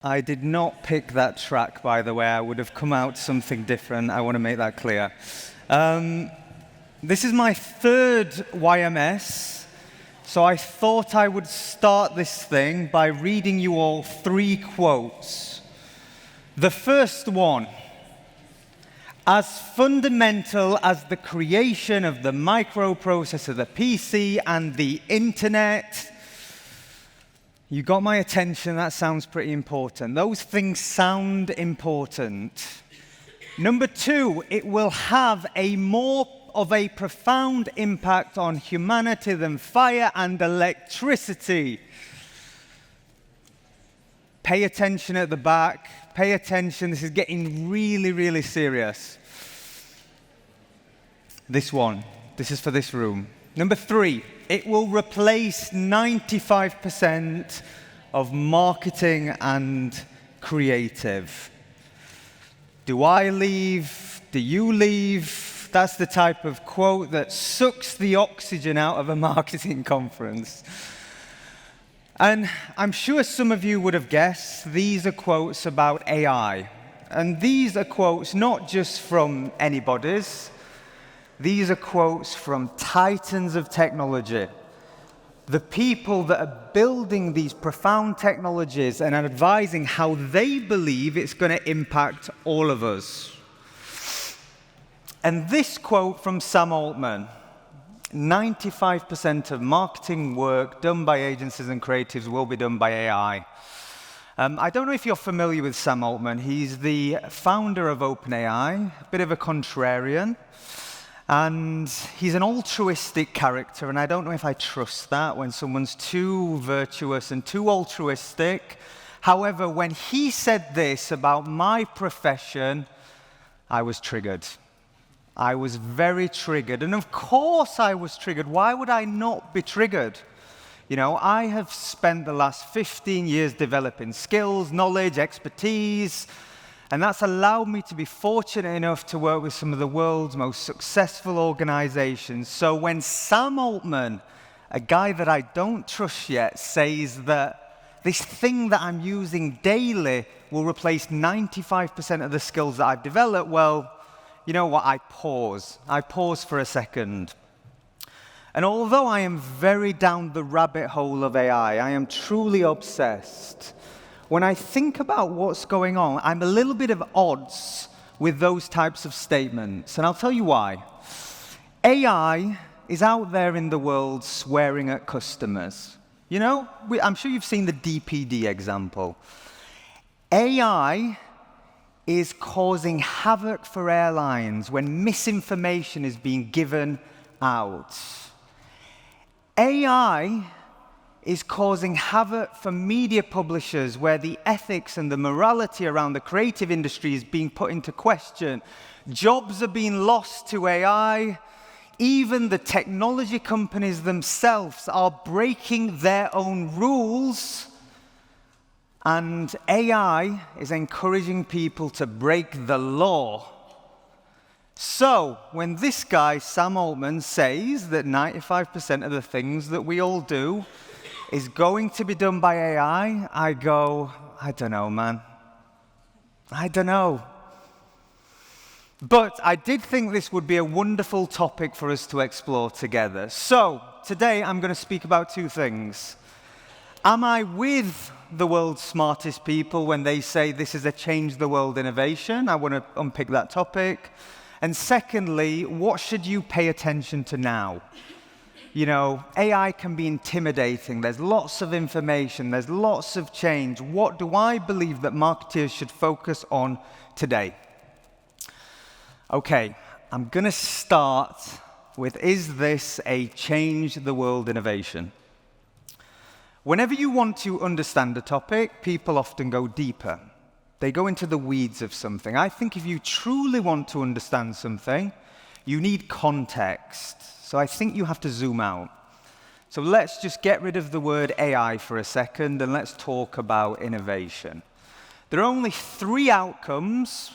I did not pick that track, by the way. I would have come out something different. I want to make that clear. This is my third YMS, so I thought I would start this thing by reading you all 3 quotes. The first one: as fundamental as the creation of the microprocessor, the PC, and the internet. You got my attention. That sounds pretty important. Those things sound important. Number 2, it will have a more of a profound impact on humanity than fire and electricity. Pay attention at the back. Pay attention. This is getting really, really serious. This one. This is for this room. Number 3, it will replace 95% of marketing and creative. Do I leave? Do you leave? That's the type of quote that sucks the oxygen out of a marketing conference. And I'm sure some of you would have guessed these are quotes about AI. And these are quotes not just from anybody's. These are quotes from titans of technology, the people that are building these profound technologies and are advising how they believe it's going to impact all of us. And this quote from Sam Altman: 95% of marketing work done by agencies and creatives will be done by AI. I don't know if you're familiar with Sam Altman. He's the founder of OpenAI, a bit of a contrarian. And he's an altruistic character, and I don't know if I trust that when someone's too virtuous and too altruistic. However, when he said this about my profession, I was triggered. I was very triggered. And of course I was triggered. Why would I not be triggered? You know, I have spent the last 15 years developing skills, knowledge, expertise, and that's allowed me to be fortunate enough to work with some of the world's most successful organizations. So when Sam Altman, a guy that I don't trust yet, says that this thing that I'm using daily will replace 95% of the skills that I've developed, well, you know what? I pause. I pause for a second. And although I am very down the rabbit hole of AI, I am truly obsessed. When I think about what's going on, I'm a little bit at odds with those types of statements, and I'll tell you why. AI is out there in the world swearing at customers. You know, I'm sure you've seen the DPD example. AI is causing havoc for airlines when misinformation is being given out. AI is causing havoc for media publishers where the ethics and the morality around the creative industry is being put into question. Jobs are being lost to AI. Even the technology companies themselves are breaking their own rules. And AI is encouraging people to break the law. So, when this guy, Sam Altman, says that 95% of the things that we all do is going to be done by AI, I go, I don't know, man. I don't know. But I did think this would be a wonderful topic for us to explore together. So, today I'm going to speak about 2 things. Am I with the world's smartest people when they say this is a change the world innovation? I want to unpick that topic. And secondly, what should you pay attention to now? You know, AI can be intimidating. There's lots of information. There's lots of change. What do I believe that marketers should focus on today? Okay, I'm going to start with, is this a change the world innovation? Whenever you want to understand a topic, people often go deeper. They go into the weeds of something. I think if you truly want to understand something, you need context. So I think you have to zoom out. So let's just get rid of the word AI for a second and let's talk about innovation. There are only 3 outcomes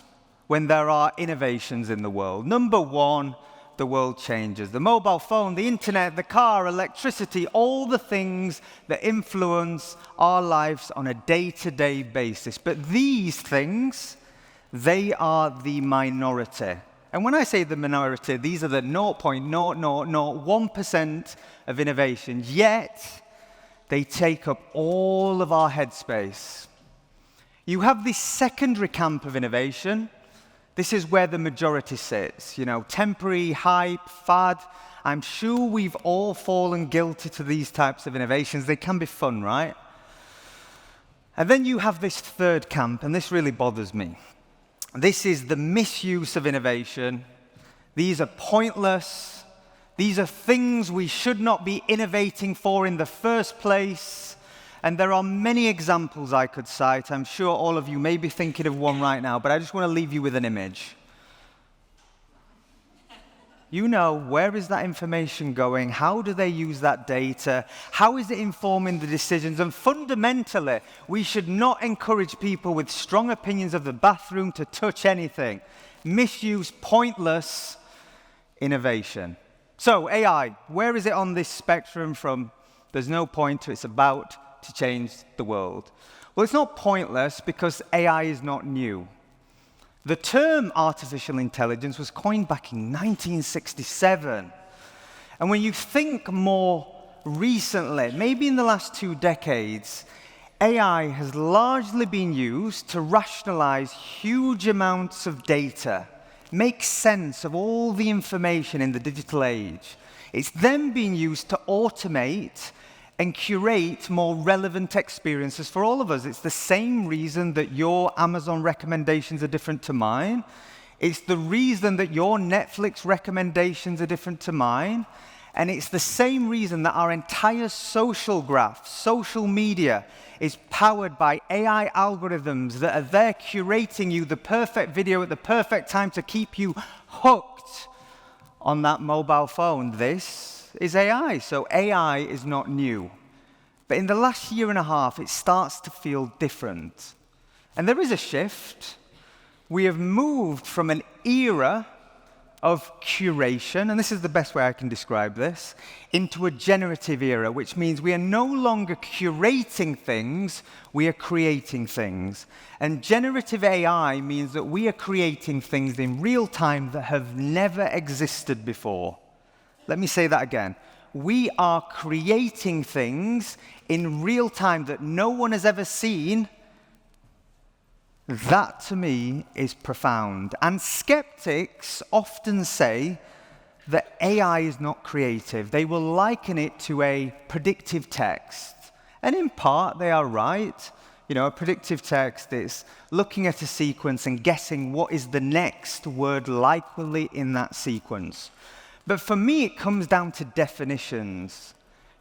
when there are innovations in the world. Number 1, the world changes. The mobile phone, the internet, the car, electricity, all the things that influence our lives on a day-to-day basis. But these things, they are the minority. And when I say the minority, these are the 0.0001% of innovation, yet they take up all of our headspace. You have this secondary camp of innovation. This is where the majority sits, temporary, hype, fad. I'm sure we've all fallen guilty to these types of innovations. They can be fun, right? And then you have this third camp, and this really bothers me. This is the misuse of innovation. These are pointless. These are things we should not be innovating for in the first place. And there are many examples I could cite. I'm sure all of you may be thinking of one right now, but I just want to leave you with an image. Where is that information going? How do they use that data? How is it informing the decisions? And fundamentally, we should not encourage people with strong opinions of the bathroom to touch anything. Misuse, pointless innovation. So AI, where is it on this spectrum from there's no point to it's about to change the world? Well, it's not pointless because AI is not new. The term artificial intelligence was coined back in 1967. And when you think more recently, maybe in the last 2 decades, AI has largely been used to rationalize huge amounts of data, make sense of all the information in the digital age. It's then being used to automate and curate more relevant experiences for all of us. It's the same reason that your Amazon recommendations are different to mine. It's the reason that your Netflix recommendations are different to mine. And it's the same reason that our entire social graph, social media, is powered by AI algorithms that are there curating you the perfect video at the perfect time to keep you hooked on that mobile phone. This is AI. So AI is not new. But in the last year and a half, it starts to feel different. And there is a shift. We have moved from an era of curation, and this is the best way I can describe this, into a generative era, which means we are no longer curating things, we are creating things. And generative AI means that we are creating things in real time that have never existed before. Let me say that again. We are creating things in real time that no one has ever seen. That, to me, is profound. And skeptics often say that AI is not creative. They will liken it to a predictive text. And in part, they are right. A predictive text is looking at a sequence and guessing what is the next word likely in that sequence. But for me, it comes down to definitions.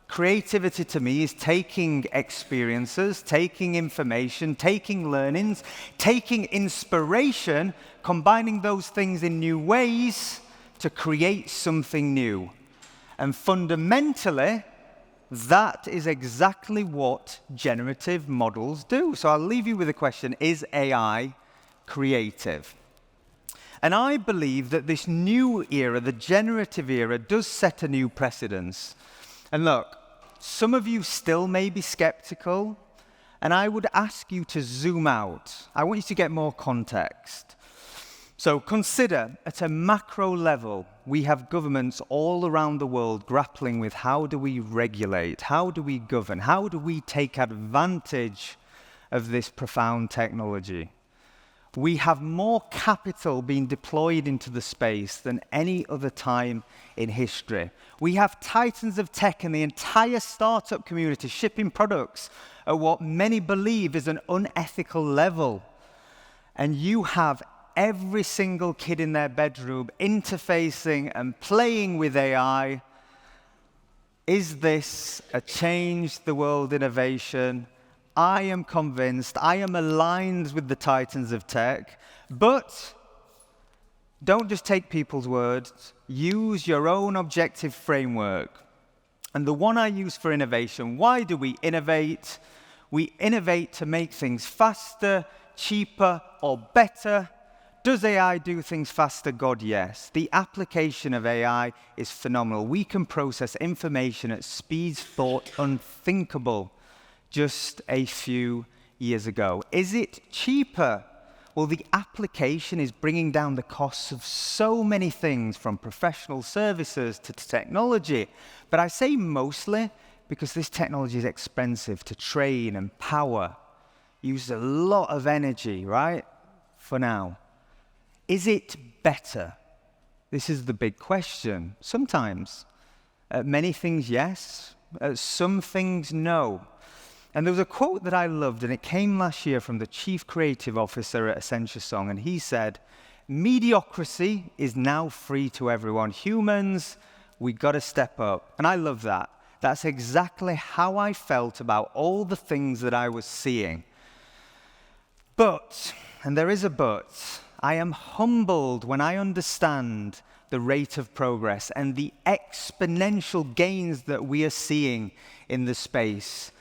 Creativity to me is taking experiences, taking information, taking learnings, taking inspiration, combining those things in new ways to create something new. And fundamentally, that is exactly what generative models do. So I'll leave you with a question: is AI creative? And I believe that this new era, the generative era, does set a new precedence. And look, some of you still may be skeptical, and I would ask you to zoom out. I want you to get more context. So consider, at a macro level, we have governments all around the world grappling with how do we regulate, how do we govern, how do we take advantage of this profound technology. We have more capital being deployed into the space than any other time in history. We have titans of tech and the entire startup community shipping products at what many believe is an unethical level. And you have every single kid in their bedroom interfacing and playing with AI. Is this a change the world innovation? I am convinced, I am aligned with the titans of tech, but don't just take people's words, use your own objective framework. And the one I use for innovation, why do we innovate? We innovate to make things faster, cheaper, or better, Does AI do things faster? God, yes. The application of AI is phenomenal. We can process information at speeds thought unthinkable just a few years ago. Is it cheaper? Well, the application is bringing down the costs of so many things, from professional services to technology. But I say mostly because this technology is expensive to train and power. Uses a lot of energy, right? For now. Is it better? This is the big question. Sometimes. Many things, yes. Some things, no. And there was a quote that I loved, and it came last year from the Chief Creative Officer at Accenture Song, and he said, "Mediocrity is now free to everyone. Humans, we got to step up." And I love that. That's exactly how I felt about all the things that I was seeing. But, and there is a but, I am humbled when I understand the rate of progress and the exponential gains that we are seeing in the space.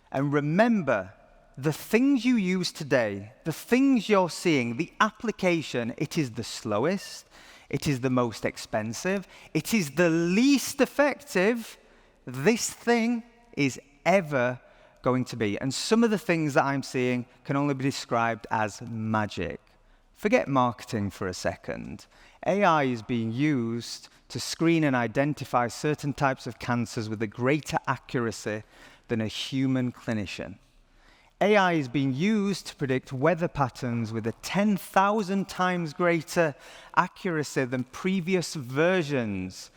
And remember, the things you use today, the things you're seeing, the application, it is the slowest, it is the most expensive, it is the least effective this thing is ever going to be. And some of the things that I'm seeing can only be described as magic. Forget marketing for a second. AI is being used to screen and identify certain types of cancers with a greater accuracy than a human clinician. AI is being used to predict weather patterns with a 10,000 times greater accuracy than previous versions.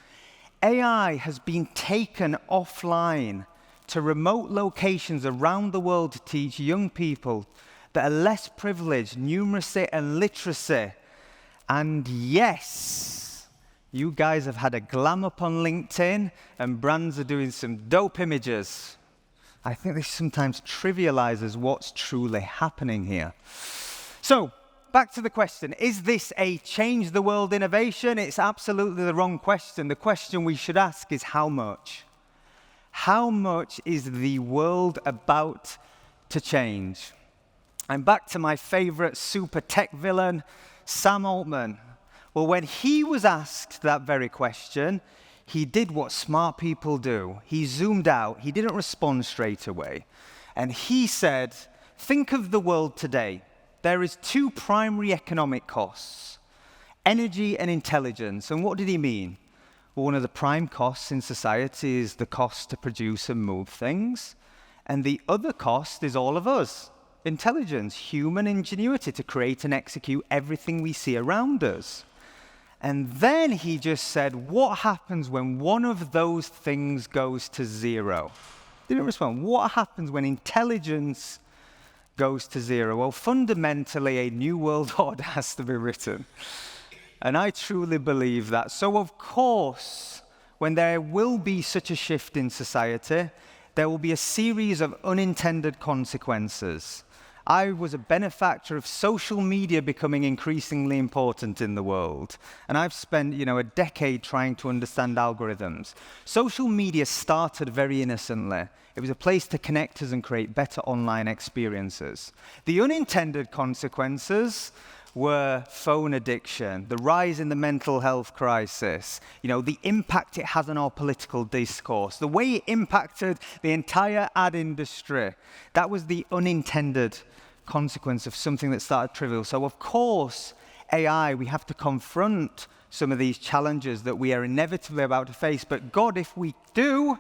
AI has been taken offline to remote locations around the world to teach young people that are less privileged, numeracy and literacy. And yes, you guys have had a glam up on LinkedIn, and brands are doing some dope images. I think this sometimes trivializes what's truly happening here. So, back to the question, is this a change the world innovation? It's absolutely the wrong question. The question we should ask is how much? How much is the world about to change? I'm back to my favorite super tech villain, Sam Altman. Well, when he was asked that very question, he did what smart people do. He zoomed out. He didn't respond straight away. And he said, think of the world today. There is two primary economic costs, energy and intelligence. And what did he mean? Well, one of the prime costs in society is the cost to produce and move things. And the other cost is all of us. Intelligence, human ingenuity to create and execute everything we see around us. And then he just said, what happens when one of those things goes to zero? Didn't respond. What happens when intelligence goes to zero? Well, fundamentally, a new world order has to be written. And I truly believe that. So, of course, when there will be such a shift in society, there will be a series of unintended consequences. I was a benefactor of social media becoming increasingly important in the world. And I've spent, a decade trying to understand algorithms. Social media started very innocently. It was a place to connect us and create better online experiences. The unintended consequences were phone addiction, the rise in the mental health crisis, the impact it has on our political discourse, the way it impacted the entire ad industry. That was the unintended consequence of something that started trivial. So of course, AI, we have to confront some of these challenges that we are inevitably about to face. But God, if we do,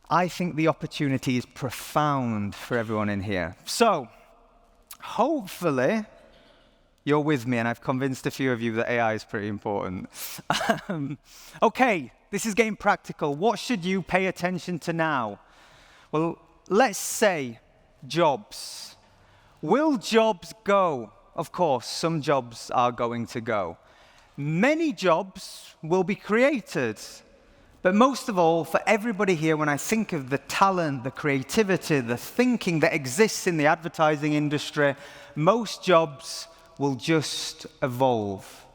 I think the opportunity is profound for everyone in here. So hopefully, you're with me, and I've convinced a few of you that AI is pretty important. Okay, this is getting practical. What should you pay attention to now? Well, let's say jobs. Will jobs go? Of course, some jobs are going to go. Many jobs will be created. But most of all, for everybody here, when I think of the talent, the creativity, the thinking that exists in the advertising industry, most jobs will just evolve.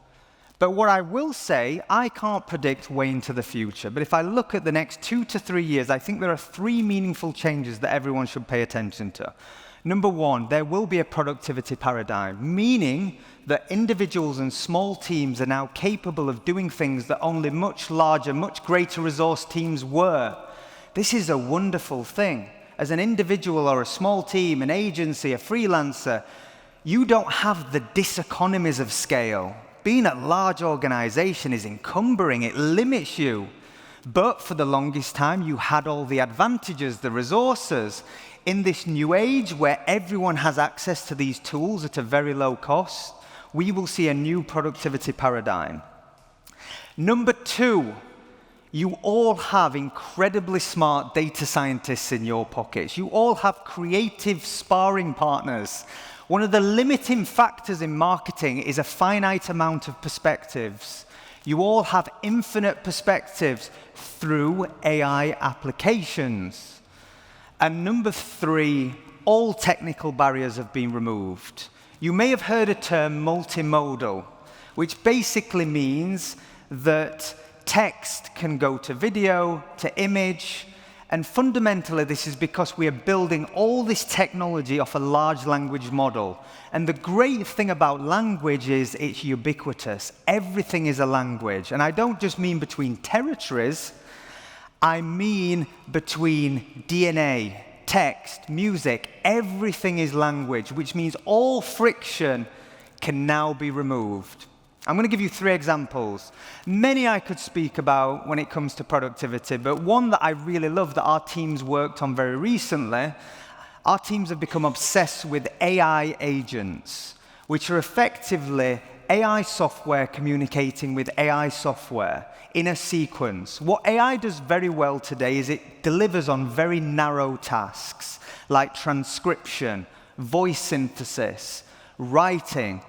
But what I will say, I can't predict way into the future. But if I look at the next 2 to 3 years, I think there are 3 meaningful changes that everyone should pay attention to. Number one, there will be a productivity paradigm, meaning that individuals and small teams are now capable of doing things that only much larger, much greater resource teams were. This is a wonderful thing. As an individual or a small team, an agency, a freelancer, you don't have the diseconomies of scale. Being a large organization is encumbering, it limits you. But for the longest time, you had all the advantages, the resources. In this new age where everyone has access to these tools at a very low cost, we will see a new productivity paradigm. Number two, you all have incredibly smart data scientists in your pockets. You all have creative sparring partners. One of the limiting factors in marketing is a finite amount of perspectives. You all have infinite perspectives through AI applications. And number three, all technical barriers have been removed. You may have heard a term multimodal, which basically means that text can go to video, to image, and fundamentally this is because we are building all this technology off a large language model. And the great thing about language is it's ubiquitous. Everything is a language. And I don't just mean between territories, I mean between DNA, text, music, everything is language, which means all friction can now be removed. I'm going to give you 3 examples. Many I could speak about when it comes to productivity, but one that I really love that our teams worked on very recently, our teams have become obsessed with AI agents, which are effectively AI software communicating with AI software in a sequence. What AI does very well today is it delivers on very narrow tasks like transcription, voice synthesis, writing.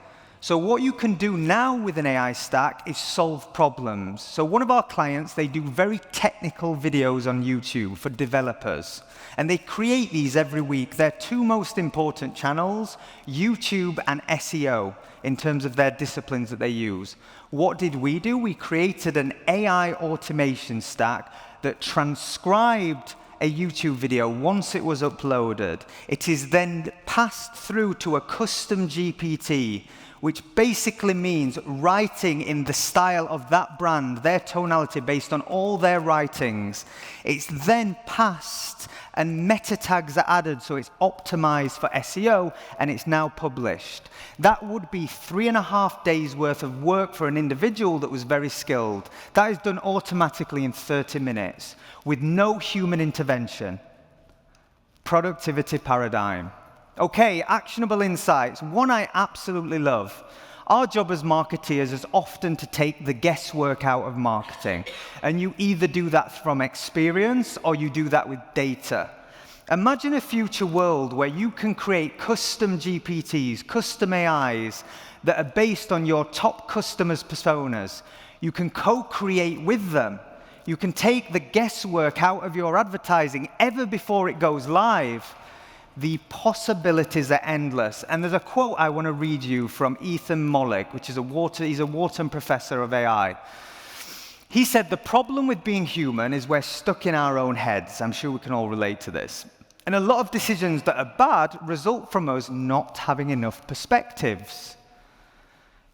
So what you can do now with an AI stack is solve problems. So one of our clients, they do very technical videos on YouTube for developers. And they create these every week. Their 2 most important channels, YouTube and SEO, in terms of their disciplines that they use. What did we do? We created an AI automation stack that transcribed a YouTube video once it was uploaded. It is then passed through to a custom GPT, which basically means writing in the style of that brand, their tonality based on all their writings. It's then passed and meta tags are added, so it's optimized for SEO, and it's now published. That would be 3.5 days worth of work for an individual that was very skilled. That is done automatically in 30 minutes with no human intervention. Productivity paradigm. Okay, actionable insights. One I absolutely love. Our job as marketeers is often to take the guesswork out of marketing. And you either do that from experience or you do that with data. Imagine a future world where you can create custom GPTs, custom AIs that are based on your top customers' personas. You can co-create with them. You can take the guesswork out of your advertising ever before it goes live. The possibilities are endless. And there's a quote I want to read you from Ethan Mollick, which is he's a Wharton professor of AI. He said, "The problem with being human is we're stuck in our own heads." I'm sure we can all relate to this. And a lot of decisions that are bad result from us not having enough perspectives.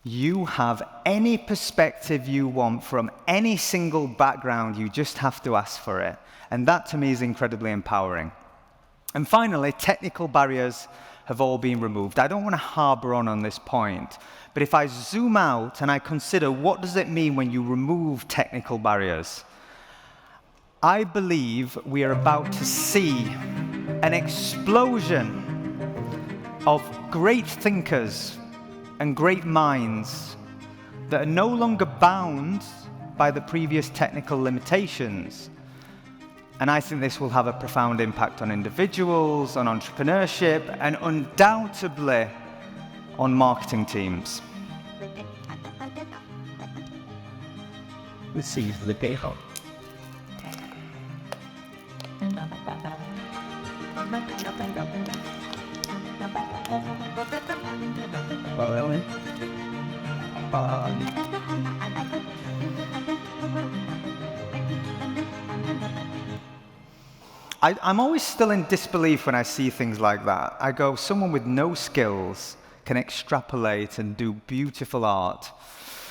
You have any perspective you want from any single background, you just have to ask for it. And that to me is incredibly empowering. And finally, technical barriers have all been removed. I don't want to harbor on this point, but if I zoom out and I consider what does it mean when you remove technical barriers, I believe we are about to see an explosion of great thinkers and great minds that are no longer bound by the previous technical limitations. And I think this will have a profound impact on individuals, on entrepreneurship, and undoubtedly on marketing teams. Let's see the payout. I'm always still in disbelief when I see things like that. I go, someone with no skills can extrapolate and do beautiful art.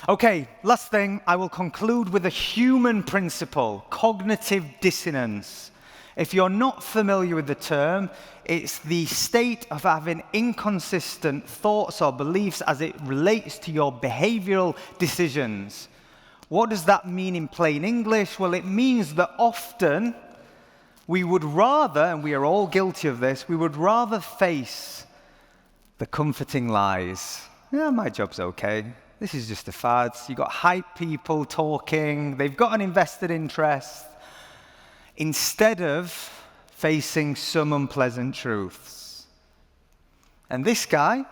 Okay, last thing, I will conclude with a human principle, cognitive dissonance. If you're not familiar with the term, it's the state of having inconsistent thoughts or beliefs as it relates to your behavioral decisions. What does that mean in plain English? Well, it means that often we would rather, and we are all guilty of this, we would rather face the comforting lies. Yeah, my job's okay. This is just a fad. You've got hype people talking. They've got an invested interest. Instead of facing some unpleasant truths. And this guy,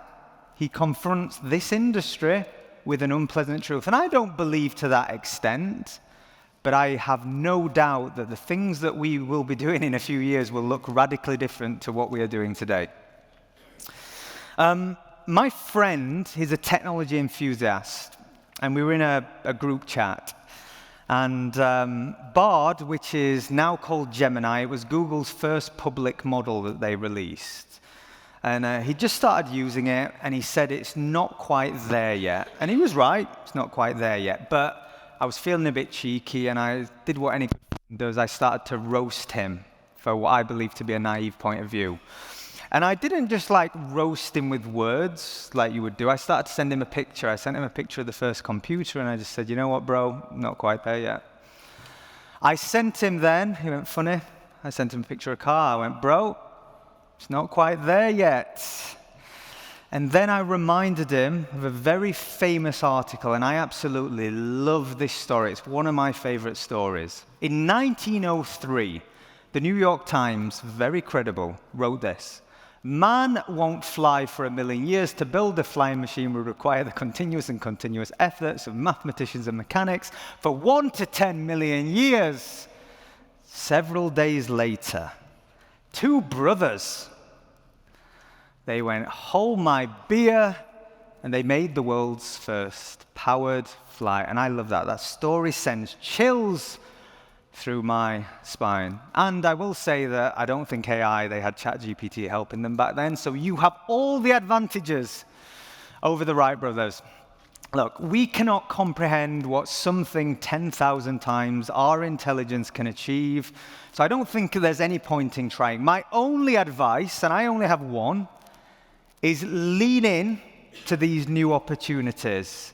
he confronts this industry with an unpleasant truth. And I don't believe to that extent, but I have no doubt that the things that we will be doing in a few years will look radically different to what we are doing today. My friend, he's a technology enthusiast, and we were in a group chat. And Bard, which is now called Gemini, it was Google's first public model that they released. And he just started using it, and he said it's not quite there yet. And he was right, it's not quite there yet. But I was feeling a bit cheeky, and I did what any person does. I started to roast him for what I believe to be a naive point of view. And I didn't just like roast him with words like you would do. I started to send him a picture. I sent him a picture of the first computer, and I just said, you know what, bro, not quite there yet. I sent him then, he went, funny. I sent him a picture of a car. I went, bro, it's not quite there yet. And then I reminded him of a very famous article, and I absolutely love this story. It's one of my favorite stories. In 1903, the New York Times, very credible, wrote this. Man won't fly for 1,000,000 years. To build a flying machine would require the continuous efforts of mathematicians and mechanics for 1 to 10 million years. Several days later, two brothers, they went, hold my beer, and they made the world's first powered flight. And I love that. That story sends chills through my spine. And I will say that I don't think AI, they had ChatGPT helping them back then, so you have all the advantages over the Wright brothers. Look, we cannot comprehend what something 10,000 times our intelligence can achieve, so I don't think there's any point in trying. My only advice, and I only have one, is lean in to these new opportunities.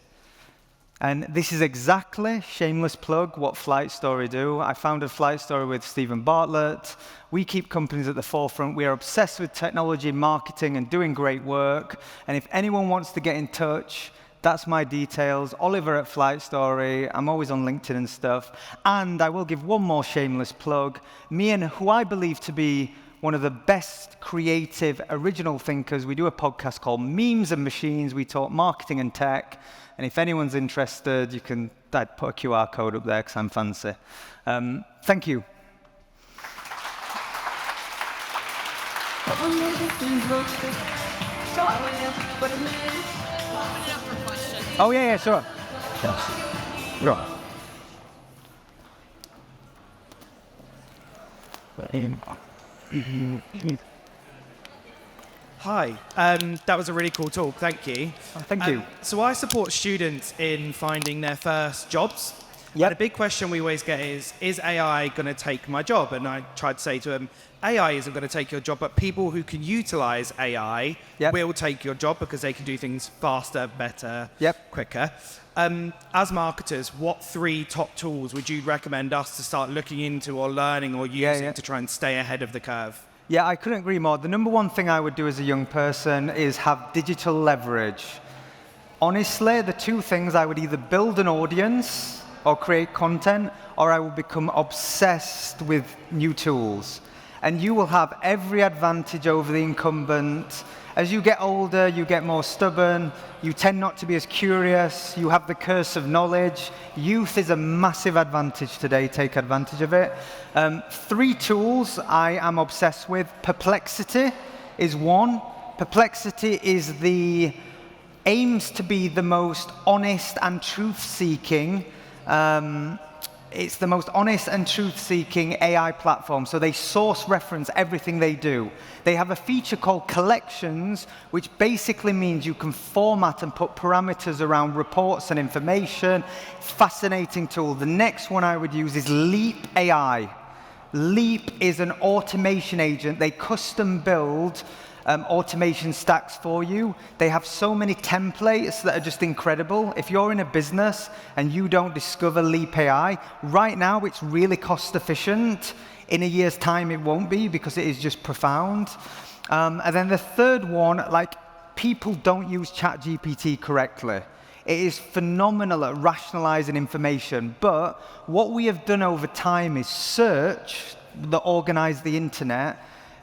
And this is exactly, shameless plug, what Flight Story do. I founded Flight Story with Stephen Bartlett. We keep companies at the forefront. We are obsessed with technology, marketing, and doing great work. And if anyone wants to get in touch, that's my details. Oliver at Flight Story. I'm always on LinkedIn and stuff. And I will give one more shameless plug. Me and who I believe to be one of the best creative, original thinkers, we do a podcast called Memes and Machines. We talk marketing and tech. And if anyone's interested, you can put a QR code up there because I'm fancy. Thank you. Oh, yeah, sure. Hi, that was a really cool talk, thank you. Oh, thank you. So I support students in finding their first jobs. Yep. And a big question we always get is AI going to take my job? And I try to say to them, AI isn't going to take your job, but people who can utilize AI will take your job because they can do things faster, better, quicker. As marketers, what 3 top tools would you recommend us to start looking into or learning or using to try and stay ahead of the curve? Yeah, I couldn't agree more. The number one thing I would do as a young person is have digital leverage. Honestly, the 2 things, I would either build an audience or create content, or I will become obsessed with new tools. And you will have every advantage over the incumbent. As you get older, you get more stubborn. You tend not to be as curious. You have the curse of knowledge. Youth is a massive advantage today. Take advantage of it. 3 tools I am obsessed with. Perplexity is one. Perplexity aims to be the most honest and truth-seeking It's the most honest and truth-seeking AI platform, so they source reference everything they do. They have a feature called Collections, which basically means you can format and put parameters around reports and information. Fascinating tool. The next one I would use is Leap AI. Leap is an automation agent. They custom build automation stacks for you. They have so many templates that are just incredible. If you're in a business and you don't discover Leap AI, right now it's really cost efficient. In a year's time it won't be, because it is just profound. And then the third one, like, people don't use ChatGPT correctly. It is phenomenal at rationalizing information, but what we have done over time is search that organized the internet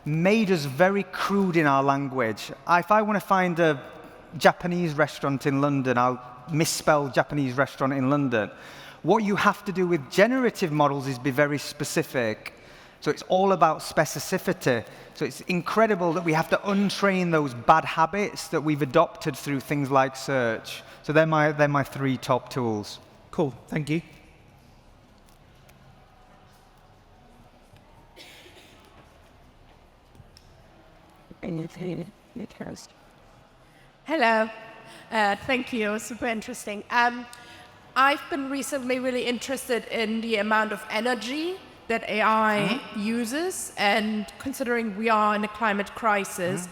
made us very crude in our language. If I want to find a Japanese restaurant in London, I'll misspell Japanese restaurant in London. What you have to do with generative models is be very specific. So it's all about specificity. So it's incredible that we have to untrain those bad habits that we've adopted through things like search. So they're my 3 top tools. Cool, thank you. Hello. Thank you. Super interesting. I've been recently really interested in the amount of energy that AI uses, and considering we are in a climate crisis,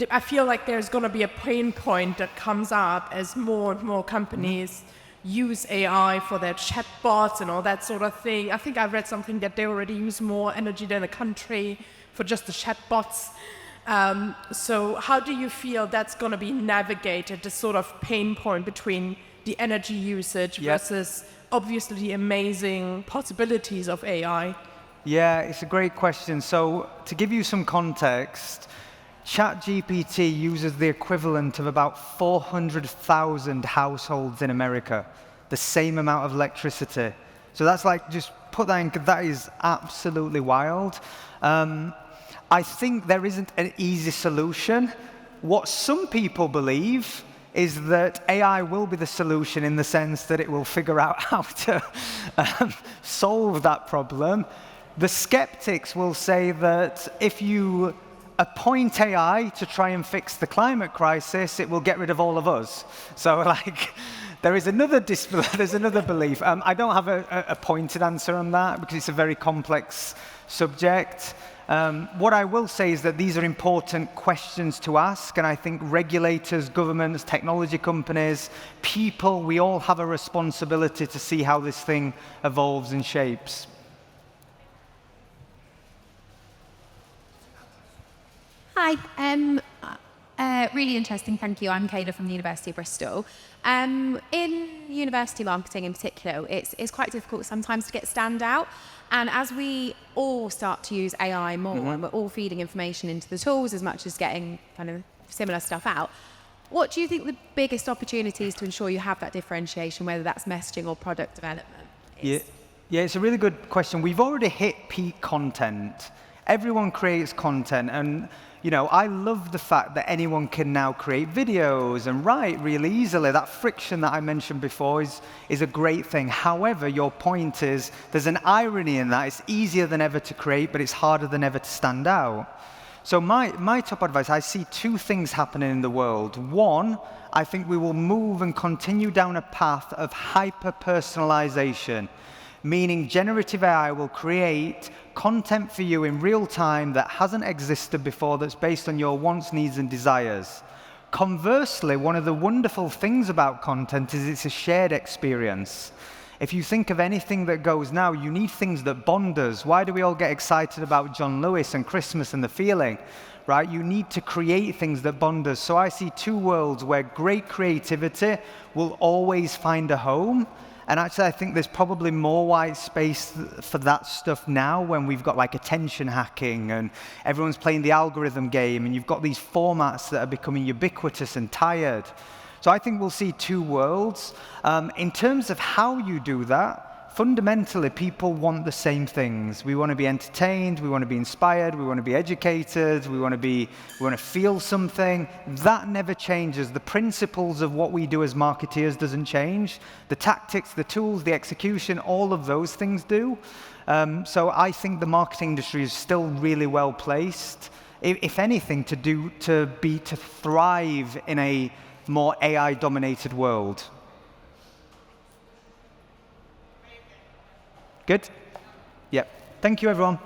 I feel like there's going to be a pain point that comes up as more and more companies use AI for their chatbots and all that sort of thing. I think I read something that they already use more energy than a country for just the chatbots. So how do you feel that's going to be navigated, this sort of pain point between the energy usage versus obviously the amazing possibilities of AI? Yeah, it's a great question. So to give you some context, ChatGPT uses the equivalent of about 400,000 households in America, the same amount of electricity. So that's like, just put that in, that is absolutely wild. I think there isn't an easy solution. What some people believe is that AI will be the solution, in the sense that it will figure out how to solve that problem. The skeptics will say that if you appoint AI to try and fix the climate crisis, it will get rid of all of us. So, like, there is another there's another belief. I don't have a pointed answer on that, because it's a very complex subject. What I will say is that these are important questions to ask, and I think regulators, governments, technology companies, people, we all have a responsibility to see how this thing evolves and shapes. Hi, really interesting, thank you. I'm Kayla from the University of Bristol. In university marketing in particular, it's quite difficult sometimes to get standout. And as we all start to use AI more, and we're all feeding information into the tools as much as getting kind of similar stuff out, what do you think the biggest opportunities to ensure you have that differentiation, whether that's messaging or product development is? Yeah, it's a really good question. We've already hit peak content. Everyone creates content, and you know, I love the fact that anyone can now create videos and write really easily. That friction that I mentioned before is a great thing. However, your point is, there's an irony in that. It's easier than ever to create, but it's harder than ever to stand out. So my top advice, I see 2 things happening in the world. One, I think we will move and continue down a path of hyper-personalization, meaning generative AI will create content for you in real time that hasn't existed before, that's based on your wants, needs, and desires. Conversely, one of the wonderful things about content is it's a shared experience. If you think of anything that goes now, you need things that bond us. Why do we all get excited about John Lewis and Christmas and the feeling? Right? You need to create things that bond us. So I see 2 worlds where great creativity will always find a home. And actually, I think there's probably more white space for that stuff now, when we've got like attention hacking and everyone's playing the algorithm game, and you've got these formats that are becoming ubiquitous and tired. So I think we'll see 2 worlds. In terms of how you do that, fundamentally, people want the same things. We want to be entertained, we want to be inspired, we want to be educated, we want to feel something. That never changes. The principles of what we do as marketeers doesn't change. The tactics, the tools, the execution, all of those things do. So I think the marketing industry is still really well placed, if anything, to thrive in a more AI-dominated world. Good? Yep. Thank you, everyone.